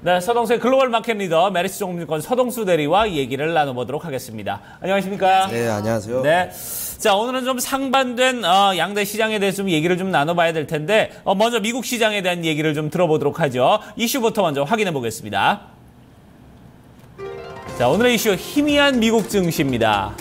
네, 서동수의 글로벌 마켓 리더 메리츠 종목증권 서동수 대리와 얘기를 나눠보도록 하겠습니다. 안녕하십니까? 네, 안녕하세요. 네. 자, 오늘은 좀 상반된 양대 시장에 대해서 좀 얘기를 좀 나눠봐야 될 텐데 먼저 미국 시장에 대한 얘기를 좀 들어보도록 하죠. 이슈부터 먼저 확인해 보겠습니다. 자, 오늘의 이슈 희미한 미국 증시입니다.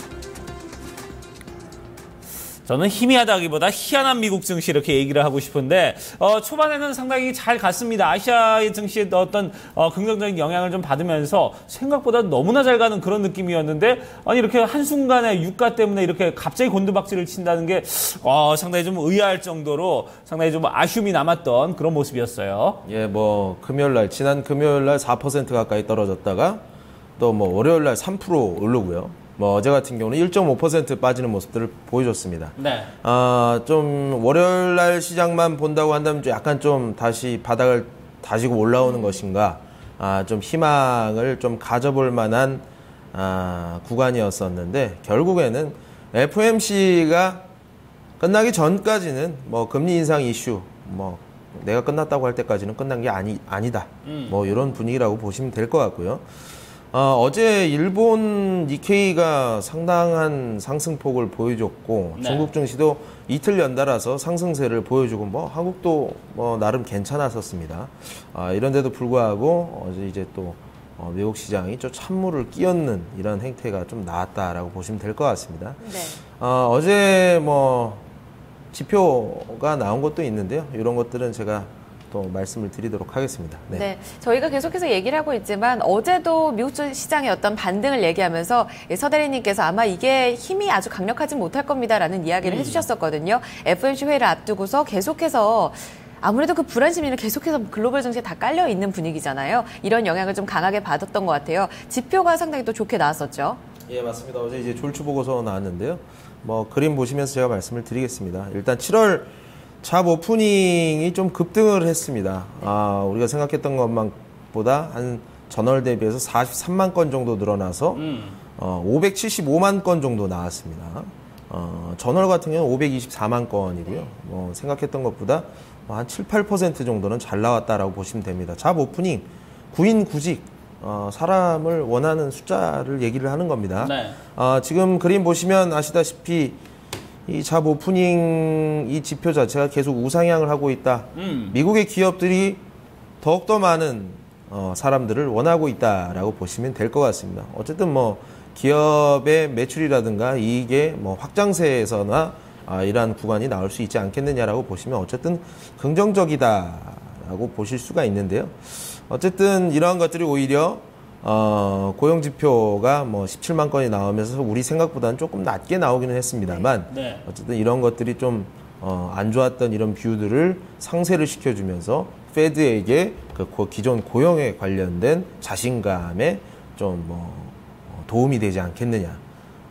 저는 희미하다기보다 희한한 미국 증시 이렇게 얘기를 하고 싶은데 초반에는 상당히 잘 갔습니다. 아시아의 증시에 어떤 긍정적인 영향을 좀 받으면서 생각보다 너무나 잘 가는 그런 느낌이었는데 아니 이렇게 한순간에 유가 때문에 이렇게 갑자기 곤두박질을 친다는 게 상당히 좀 의아할 정도로 상당히 좀 아쉬움이 남았던 그런 모습이었어요. 예, 뭐 지난 금요일 날 4% 가까이 떨어졌다가 또 뭐 월요일 날 3% 오르고요. 뭐 어제 같은 경우는 1.5% 빠지는 모습들을 보여줬습니다. 네. 좀 월요일 날 시장만 본다고 한다면 약간 좀 다시 바닥을 다지고 올라오는 것인가, 좀 희망을 좀 가져볼 만한 구간이었었는데 결국에는 FOMC가 끝나기 전까지는 뭐 금리 인상 이슈, 뭐 내가 끝났다고 할 때까지는 끝난 게 아니다. 뭐 이런 분위기라고 보시면 될 것 같고요. 어제 일본 니케이가 상당한 상승폭을 보여줬고, 네. 중국 증시도 이틀 연달아서 상승세를 보여주고, 뭐 한국도 뭐 나름 괜찮았었습니다. 이런데도 불구하고 어제 이제 또 미국 시장이 좀 찬물을 끼얹는 이런 행태가 좀 나왔다라고 보시면 될 것 같습니다. 네. 어제 뭐 지표가 나온 것도 있는데요. 이런 것들은 제가 또 말씀을 드리도록 하겠습니다. 네. 네, 저희가 계속해서 얘기를 하고 있지만 어제도 미국 시장의 어떤 반등을 얘기하면서 서 대리님께서 아마 이게 힘이 아주 강력하진 못할 겁니다라는 이야기를 해주셨었거든요. FOMC 회의를 앞두고서 계속해서 아무래도 그 불안 심리는 계속해서 글로벌 증시에 다 깔려 있는 분위기잖아요. 이런 영향을 좀 강하게 받았던 것 같아요. 지표가 상당히 또 좋게 나왔었죠. 예, 맞습니다. 어제 이제 졸추 보고서 나왔는데요. 뭐 그림 보시면서 제가 말씀을 드리겠습니다. 일단 7월 잡 오프닝이 좀 급등을 했습니다. 우리가 생각했던 것만보다 한 전월 대비해서 43만 건 정도 늘어나서 575만 건 정도 나왔습니다. 전월 같은 경우는 524만 건이고요. 뭐 생각했던 것보다 한 7, 8% 정도는 잘 나왔다라고 보시면 됩니다. 잡 오프닝 9인 9직 사람을 원하는 숫자를 얘기를 하는 겁니다. 네. 지금 그림 보시면 아시다시피 이 잡 오프닝 이 지표 자체가 계속 우상향을 하고 있다. 미국의 기업들이 더욱더 많은 사람들을 원하고 있다라고 보시면 될 것 같습니다. 어쨌든 뭐 기업의 매출이라든가 이익의 뭐 확장세에서나 이러한 구간이 나올 수 있지 않겠느냐라고 보시면 어쨌든 긍정적이다라고 보실 수가 있는데요. 어쨌든 이러한 것들이 오히려 고용지표가 뭐 17만 건이 나오면서 우리 생각보다는 조금 낮게 나오기는 했습니다만, 네. 어쨌든 이런 것들이 좀, 안 좋았던 이런 뷰들을 상쇄를 시켜주면서, 페드에게 그 기존 고용에 관련된 자신감에 좀 도움이 되지 않겠느냐.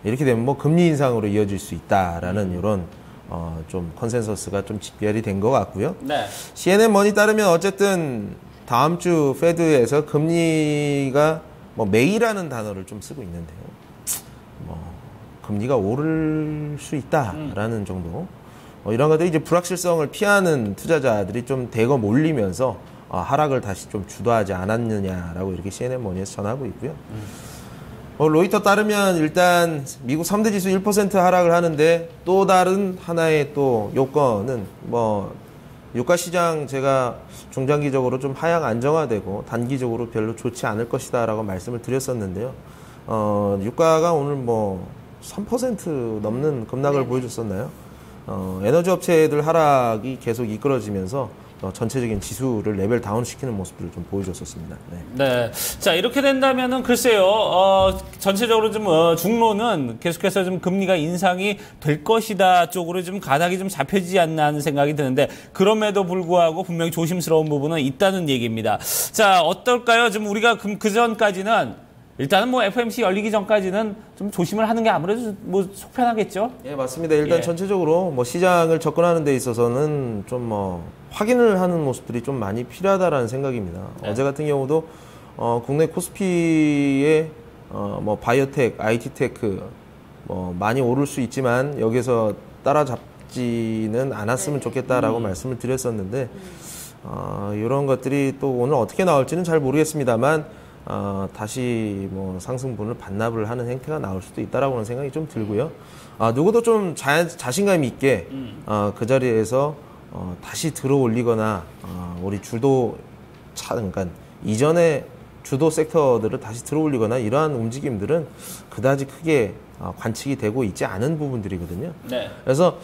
이렇게 되면 뭐 금리 인상으로 이어질 수 있다라는 이런, 좀 컨센서스가 좀 직결이 된 것 같고요. 네. CNN 머니 따르면 어쨌든 다음 주 페드에서 금리가 뭐 매이라는 단어를 좀 쓰고 있는데요. 뭐 금리가 오를 수 있다라는 정도. 이런 것들이 이제 불확실성을 피하는 투자자들이 좀 대거 몰리면서 하락을 다시 좀 주도하지 않았느냐라고 이렇게 CNN 머니에서 전하고 있고요. 로이터 따르면 일단 미국 3대 지수 1% 하락을 하는데 또 다른 하나의 또 요건은 유가 시장 제가 중장기적으로 좀 하향 안정화되고 단기적으로 별로 좋지 않을 것이다라고 말씀을 드렸었는데요. 유가가 오늘 3% 넘는 급락을 보여줬었나요? 에너지 업체들 하락이 계속 이끌어지면서 전체적인 지수를 레벨 다운 시키는 모습들을 좀 보여줬었습니다. 네. 네. 자, 이렇게 된다면은 글쎄요, 전체적으로 좀, 중로는 계속해서 좀 금리가 인상이 될 것이다 쪽으로 좀 가닥이 좀 잡혀지지 않나 하는 생각이 드는데, 그럼에도 불구하고 분명히 조심스러운 부분은 있다는 얘기입니다. 자, 어떨까요? 지금 우리가 그 전까지는 일단은 FOMC 열리기 전까지는 좀 조심을 하는 게 아무래도 속편하겠죠? 예, 맞습니다. 일단 전체적으로 시장을 접근하는 데 있어서는 좀 확인을 하는 모습들이 좀 많이 필요하다라는 생각입니다. 네. 어제 같은 경우도 국내 코스피의 바이오텍, IT테크 많이 오를 수 있지만 여기서 따라잡지는 않았으면 좋겠다라고 말씀을 드렸었는데 이런 것들이 또 오늘 어떻게 나올지는 잘 모르겠습니다만 다시 뭐 상승분을 반납을 하는 행태가 나올 수도 있다라고는 생각이 좀 들고요. 누구도 좀 자신감 있게 그 자리에서 다시 들어올리거나 우리 주도 그러니까 이전에 주도 섹터들을 다시 들어올리거나 이러한 움직임들은 그다지 크게 관측이 되고 있지 않은 부분들이거든요. 네. 그래서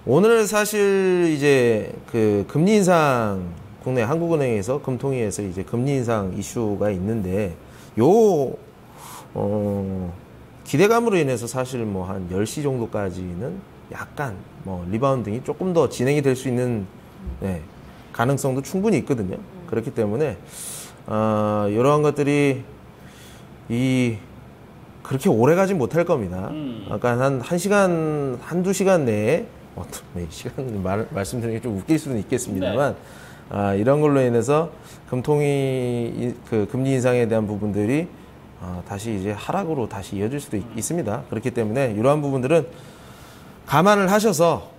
오늘 사실 이제 그 금리 인상 국내 한국은행에서 금통위에서 이제 금리 인상 이슈가 있는데 기대감으로 인해서 사실 뭐 한 10시 정도까지는 약간 뭐 리바운딩이 조금 더 진행이 될 수 있는 가능성도 충분히 있거든요. 그렇기 때문에 이러한 것들이 그렇게 오래 가진 못할 겁니다. 그러니까 한두 시간 내에 시간 말씀드리는 게 좀 웃길 수는 있겠습니다만 이런 걸로 인해서 금통위 그 금리 인상에 대한 부분들이 다시 이제 하락으로 다시 이어질 수도 있습니다. 그렇기 때문에 이러한 부분들은 감안을 하셔서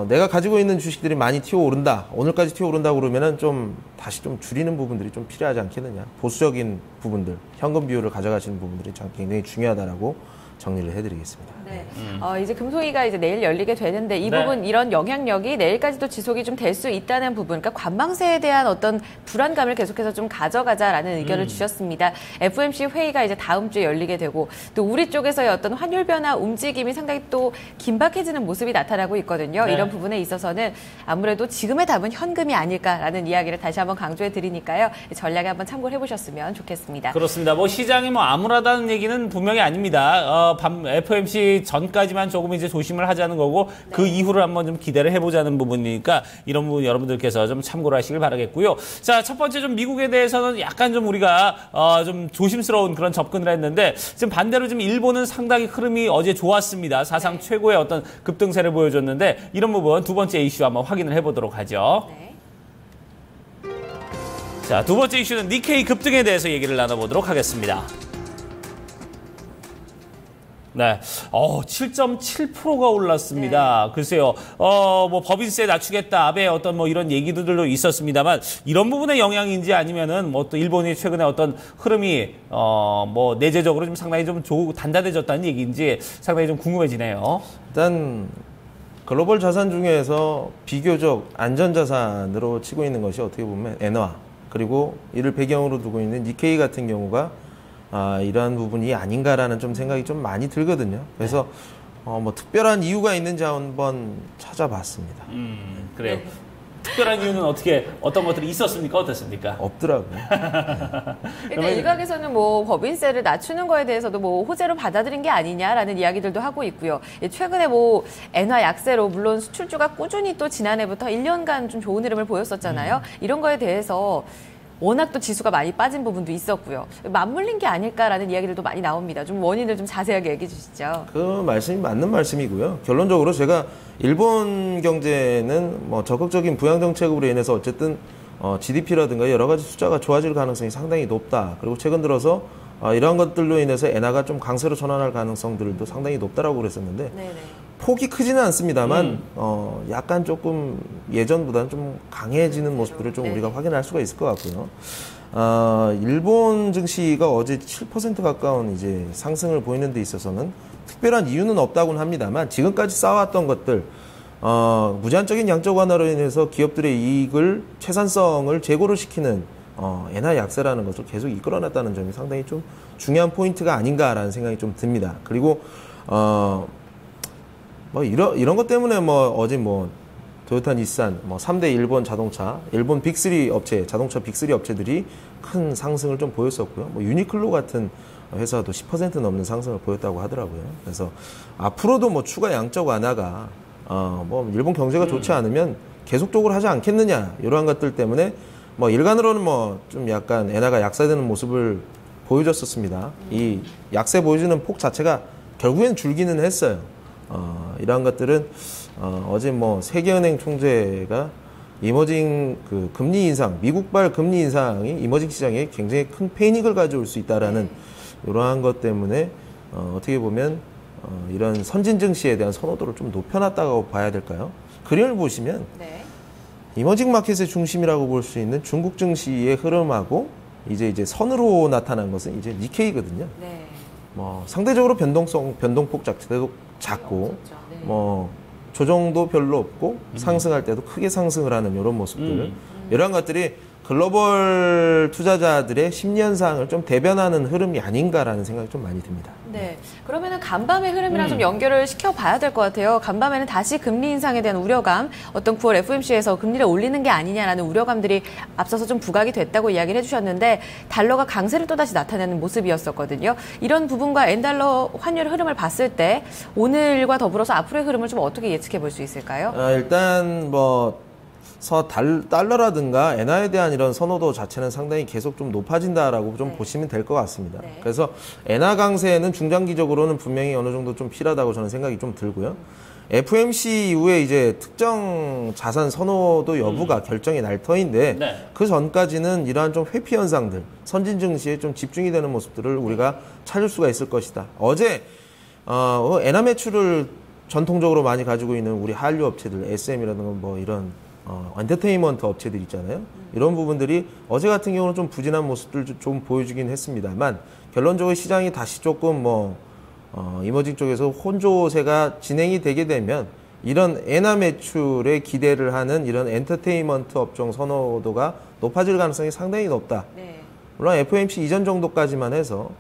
내가 가지고 있는 주식들이 많이 튀어오른다, 오늘까지 튀어오른다고 그러면은 좀 다시 좀 줄이는 부분들이 좀 필요하지 않겠느냐. 보수적인 부분들, 현금 비율을 가져가시는 부분들이 굉장히 중요하다라고 정리를 해드리겠습니다. 네. 이제 금통위가 이제 내일 열리게 되는데 이 부분 이런 영향력이 내일까지도 지속이 좀 될 수 있다는 부분, 그러니까 관망세에 대한 어떤 불안감을 계속해서 좀 가져가자라는 의견을 주셨습니다. FOMC 회의가 이제 다음 주에 열리게 되고 또 우리 쪽에서의 어떤 환율 변화 움직임이 상당히 또 긴박해지는 모습이 나타나고 있거든요. 이런 부분에 있어서는 아무래도 지금의 답은 현금이 아닐까라는 이야기를 다시 한번 강조해 드리니까요. 전략에 한번 참고를 해보셨으면 좋겠습니다. 그렇습니다. 뭐 시장이 뭐 암울하다는 얘기는 분명히 아닙니다. FOMC 전까지만 조금 이제 조심을 하자는 거고 그 이후를 한번 좀 기대를 해보자는 부분이니까 이런 부분 여러분들께서 좀 참고를 하시길 바라겠고요. 자, 첫 번째 좀 미국에 대해서는 약간 좀 우리가 좀 조심스러운 그런 접근을 했는데 지금 반대로 지금 일본은 상당히 흐름이 어제 좋았습니다. 사상 최고의 어떤 급등세를 보여줬는데 이런 부분 두 번째 이슈 한번 확인을 해보도록 하죠. 자, 두 번째 이슈는 니케이 급등에 대해서 얘기를 나눠보도록 하겠습니다. 네, 7.7%가 올랐습니다. 글쎄요, 뭐 법인세 낮추겠다, 아베 어떤 뭐 이런 얘기들도 있었습니다만 이런 부분의 영향인지 아니면은 뭐 또 일본이 최근에 어떤 흐름이 뭐 내재적으로 좀 상당히 좀 단단해졌다는 얘기인지 상당히 좀 궁금해지네요. 일단 글로벌 자산 중에서 비교적 안전 자산으로 치고 있는 것이 어떻게 보면 엔화, 그리고 이를 배경으로 두고 있는 니케이 같은 경우가 이러한 부분이 아닌가라는 좀 생각이 좀 많이 들거든요. 그래서 뭐 특별한 이유가 있는지 한번 찾아봤습니다. 그래요. 특별한 이유는 어떤 것들이 있었습니까? 어떻습니까? 없더라고요. 일단 일각에서는 뭐 법인세를 낮추는 거에 대해서도 뭐 호재로 받아들인 게 아니냐라는 이야기들도 하고 있고요. 최근에 뭐 엔화 약세로 물론 수출주가 꾸준히 또 지난해부터 1년간 좀 좋은 흐름을 보였었잖아요. 이런 거에 대해서 워낙 또 지수가 많이 빠진 부분도 있었고요. 맞물린 게 아닐까라는 이야기들도 많이 나옵니다. 좀 원인을 좀 자세하게 얘기해 주시죠. 그 말씀이 맞는 말씀이고요. 결론적으로 제가 일본 경제는 뭐 적극적인 부양 정책으로 인해서 어쨌든 GDP라든가 여러 가지 숫자가 좋아질 가능성이 상당히 높다. 그리고 최근 들어서 이러한 것들로 인해서 엔화가 좀 강세로 전환할 가능성들도 상당히 높다라고 그랬었는데 폭이 크지는 않습니다만 약간 조금 예전보다는 좀 강해지는 모습들을 좀 우리가 확인할 수가 있을 것 같고요. 일본 증시가 어제 7% 가까운 이제 상승을 보이는 데 있어서는 특별한 이유는 없다고는 합니다만 지금까지 쌓아왔던 것들 무제한적인 양적 완화로 인해서 기업들의 이익을 최산성을 제고를 시키는 엔화 약세라는 것을 계속 이끌어냈다는 점이 상당히 좀 중요한 포인트가 아닌가라는 생각이 좀 듭니다. 그리고 뭐 이런 것 때문에 뭐 어제 뭐 토요타, 닛산, 뭐 3대 일본 자동차, 일본 빅3 업체, 자동차 빅3 업체들이 큰 상승을 좀 보였었고요. 뭐 유니클로 같은 회사도 10% 넘는 상승을 보였다고 하더라고요. 그래서 앞으로도 뭐 추가 양적 완화가 뭐 일본 경제가 좋지 않으면 계속적으로 하지 않겠느냐 이러한 것들 때문에 뭐 일간으로는 뭐 좀 약간 엔화가 약세되는 모습을 보여줬었습니다. 이 약세 보여주는 폭 자체가 결국엔 줄기는 했어요. 이러한 것들은 어제 뭐 세계은행 총재가 이머징 그 금리 인상, 미국발 금리 인상이 이머징 시장에 굉장히 큰 패닉을 가져올 수 있다라는 이러한 것 때문에 어떻게 보면 이런 선진 증시에 대한 선호도를 좀 높여놨다고 봐야 될까요? 그림을 보시면 이머징 마켓의 중심이라고 볼 수 있는 중국 증시의 흐름하고 이제 선으로 나타난 것은 이제 니케이거든요. 네. 뭐 상대적으로 변동폭 자체도 작고 네. 뭐 조정도 별로 없고 상승할 때도 크게 상승을 하는 이런 모습들 이런 것들이 글로벌 투자자들의 심리현상을 좀 대변하는 흐름이 아닌가라는 생각이 좀 많이 듭니다. 네. 그러면은 간밤의 흐름이랑 좀 연결을 시켜봐야 될 것 같아요. 간밤에는 다시 금리 인상에 대한 우려감, 어떤 9월 FOMC에서 금리를 올리는 게 아니냐라는 우려감들이 앞서서 좀 부각이 됐다고 이야기를 해주셨는데 달러가 강세를 또다시 나타내는 모습이었었거든요. 이런 부분과 엔달러 환율 흐름을 봤을 때 오늘과 더불어서 앞으로의 흐름을 좀 어떻게 예측해 볼 수 있을까요? 일단 달러라든가 엔화에 대한 이런 선호도 자체는 상당히 계속 좀 높아진다라고 좀 보시면 될 것 같습니다. 네. 그래서 엔화 강세는 중장기적으로는 분명히 어느 정도 좀 필요하다고 저는 생각이 좀 들고요. FOMC 이후에 이제 특정 자산 선호도 여부가 결정이 날 터인데 네. 그 전까지는 이러한 좀 회피 현상들, 선진 증시에 좀 집중이 되는 모습들을 우리가 찾을 수가 있을 것이다. 어제 엔화 매출을 전통적으로 많이 가지고 있는 우리 한류 업체들, SM이라든가 뭐 이런 엔터테인먼트 업체들 있잖아요. 이런 부분들이 어제 같은 경우는 좀 부진한 모습들 좀 보여주긴 했습니다만 결론적으로 시장이 다시 조금 이머징 쪽에서 혼조세가 진행이 되게 되면 이런 엔화 매출에 기대를 하는 이런 엔터테인먼트 업종 선호도가 높아질 가능성이 상당히 높다. 네. 물론 FOMC 이전 정도까지만 해서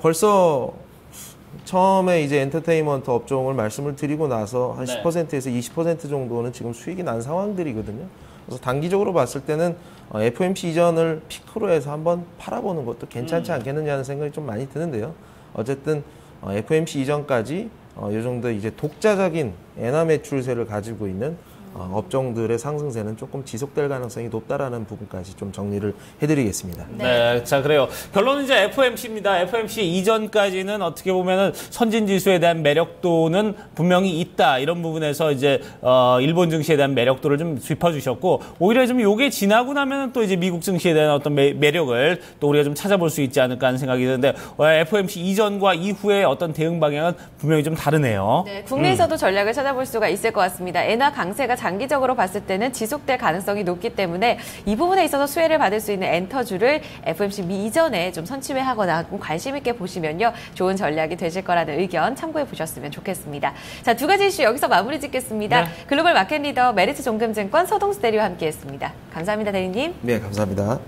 벌써 처음에 이제 엔터테인먼트 업종을 말씀을 드리고 나서 한 10%에서 20% 정도는 지금 수익이 난 상황들이거든요. 그래서 단기적으로 봤을 때는 FOMC 이전을 피크로 해서 한번 팔아보는 것도 괜찮지 않겠느냐는 생각이 좀 많이 드는데요. 어쨌든 FOMC 이전까지 이 정도 이제 독자적인 엔화 매출세를 가지고 있는 업종들의 상승세는 조금 지속될 가능성이 높다라는 부분까지 좀 정리를 해드리겠습니다. 네, 자 그래요. 결론은 이제 FOMC입니다. FOMC 이전까지는 어떻게 보면은 선진 지수에 대한 매력도는 분명히 있다. 이런 부분에서 이제 일본 증시에 대한 매력도를 좀 짚어주셨고 오히려 좀 요게 지나고 나면은 또 이제 미국 증시에 대한 어떤 매력을 또 우리가 좀 찾아볼 수 있지 않을까 하는 생각이 드는데 FOMC 이전과 이후의 어떤 대응 방향은 분명히 좀 다르네요. 네, 국내에서도 전략을 찾아볼 수가 있을 것 같습니다. 엔화 강세가 장기적으로 봤을 때는 지속될 가능성이 높기 때문에 이 부분에 있어서 수혜를 받을 수 있는 엔터주를 FOMC 이전에 좀 선취회하거나 관심 있게 보시면요. 좋은 전략이 되실 거라는 의견 참고해 보셨으면 좋겠습니다. 자, 두 가지 이슈 여기서 마무리 짓겠습니다. 네. 글로벌 마켓 리더 메리츠 종금증권 서동수 대리와 함께했습니다. 감사합니다, 대리님. 네, 감사합니다.